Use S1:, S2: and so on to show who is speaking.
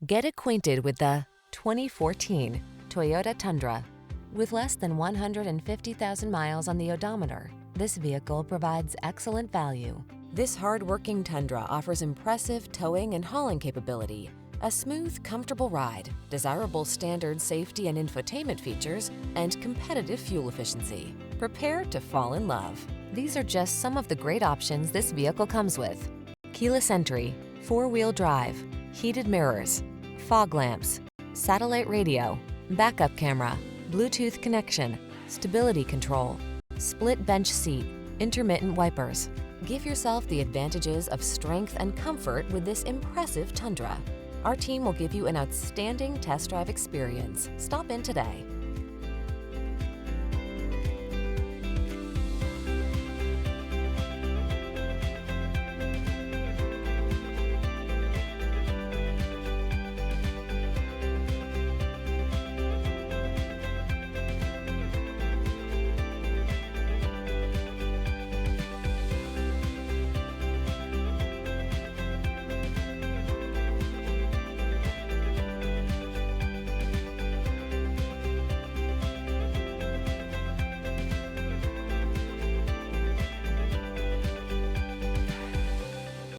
S1: Get acquainted with the 2014 Toyota Tundra. With less than 150,000 miles on the odometer, this vehicle provides excellent value. This hard-working Tundra offers impressive towing and hauling capability, a smooth, comfortable ride, desirable standard safety and infotainment features, and competitive fuel efficiency. Prepare to fall in love. These are just some of the great options this vehicle comes with: keyless entry, four-wheel drive, heated mirrors, fog lamps, satellite radio, backup camera, Bluetooth connection, stability control, split bench seat, intermittent wipers. Give yourself the advantages of strength and comfort with this impressive Tundra. Our team will give you an outstanding test drive experience. Stop in today.